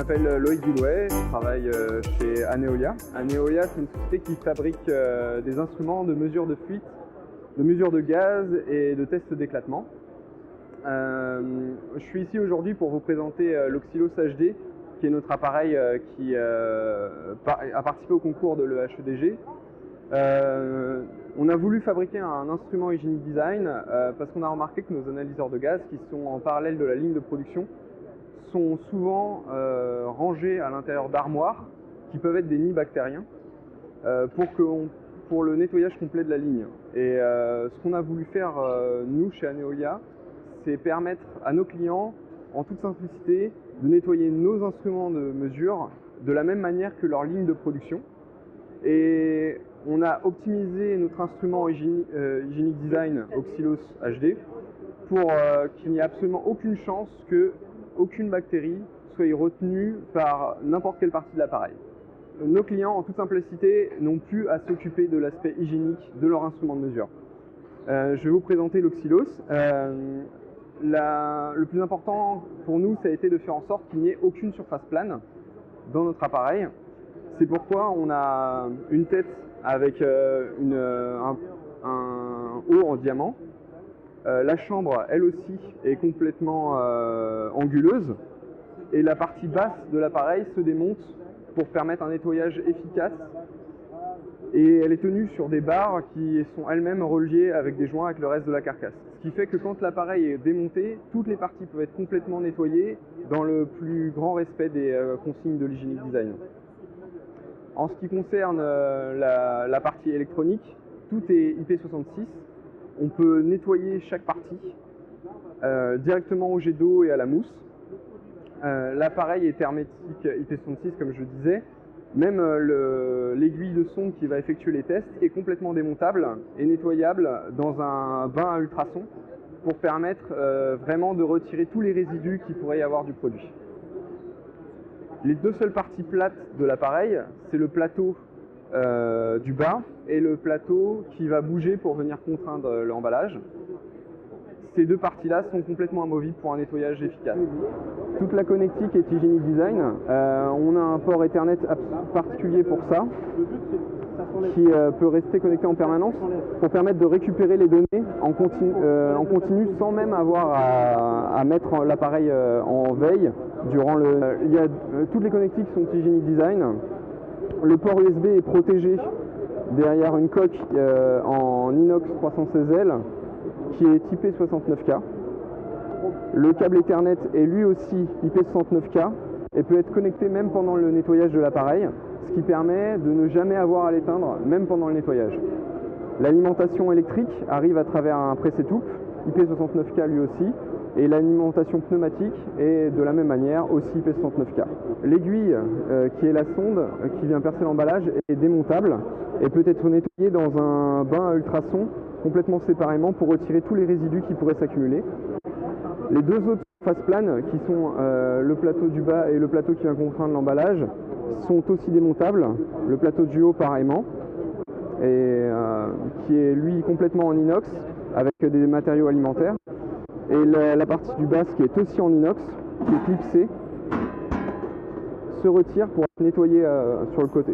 m'appelle Loïc Doulouet, je travaille chez Aneolia. Aneolia, c'est une société qui fabrique des instruments de mesure de fuite, de mesure de gaz et de test d'éclatement. Je suis ici aujourd'hui pour vous présenter l'Oxylos HD, qui est notre appareil qui a participé au concours de l'EHEDG. On a voulu fabriquer un instrument Hygienic Design parce qu'on a remarqué que nos analyseurs de gaz, qui sont en parallèle de la ligne de production, sont souvent rangés à l'intérieur d'armoires qui peuvent être des nids bactériens pour le nettoyage complet de la ligne. Et ce qu'on a voulu faire nous chez Aneolia, c'est permettre à nos clients, en toute simplicité, de nettoyer nos instruments de mesure de la même manière que leur ligne de production. Et on a optimisé notre instrument Hygienic Design Oxylos HD pour qu'il n'y ait absolument aucune chance qu'aucune bactérie soit retenue par n'importe quelle partie de l'appareil. Nos clients, en toute simplicité, n'ont plus à s'occuper de l'aspect hygiénique de leur instrument de mesure. Je vais vous présenter l'Oxylos. Le plus important pour nous, ça a été de faire en sorte qu'il n'y ait aucune surface plane dans notre appareil. C'est pourquoi on a une tête avec un haut en diamant. La chambre, elle aussi, est complètement anguleuse. Et la partie basse de l'appareil se démonte pour permettre un nettoyage efficace. Et elle est tenue sur des barres qui sont elles-mêmes reliées avec des joints avec le reste de la carcasse. Ce qui fait que quand l'appareil est démonté, toutes les parties peuvent être complètement nettoyées dans le plus grand respect des consignes de l'Hygienic Design. En ce qui concerne la partie électronique, tout est IP66. On peut nettoyer chaque partie directement au jet d'eau et à la mousse. L'appareil est hermétique IP66 comme je disais. Même l'aiguille de sonde qui va effectuer les tests est complètement démontable et nettoyable dans un bain à ultrasons pour permettre vraiment de retirer tous les résidus qu'il pourrait y avoir du produit. Les deux seules parties plates de l'appareil, c'est le plateau du bas et le plateau qui va bouger pour venir contraindre l'emballage. Ces deux parties-là sont complètement amovibles pour un nettoyage efficace. Toute la connectique est Hygienic Design. On a un port Ethernet particulier pour ça, qui peut rester connecté en permanence pour permettre de récupérer les données en continu sans même avoir à mettre l'appareil en veille durant toutes les connectiques sont Hygienic Design. Le port USB est protégé derrière une coque en inox 316L qui est IP69K. Le câble Ethernet est lui aussi IP69K et peut être connecté même pendant le nettoyage de l'appareil, ce qui permet de ne jamais avoir à l'éteindre, même pendant le nettoyage. L'alimentation électrique arrive à travers un pressé-toupe, IP69K lui aussi, et l'alimentation pneumatique est de la même manière, aussi IP69K. L'aiguille, qui est la sonde qui vient percer l'emballage, est démontable et peut être nettoyée dans un bain à ultrasons complètement séparément pour retirer tous les résidus qui pourraient s'accumuler. Les deux autres faces planes, qui sont le plateau du bas et le plateau qui vient contraindre l'emballage, sont aussi démontables. Le plateau du haut pareillement, et qui est lui complètement en inox avec des matériaux alimentaires. Et la partie du bas qui est aussi en inox, qui est clipsée, se retire pour être nettoyée sur le côté.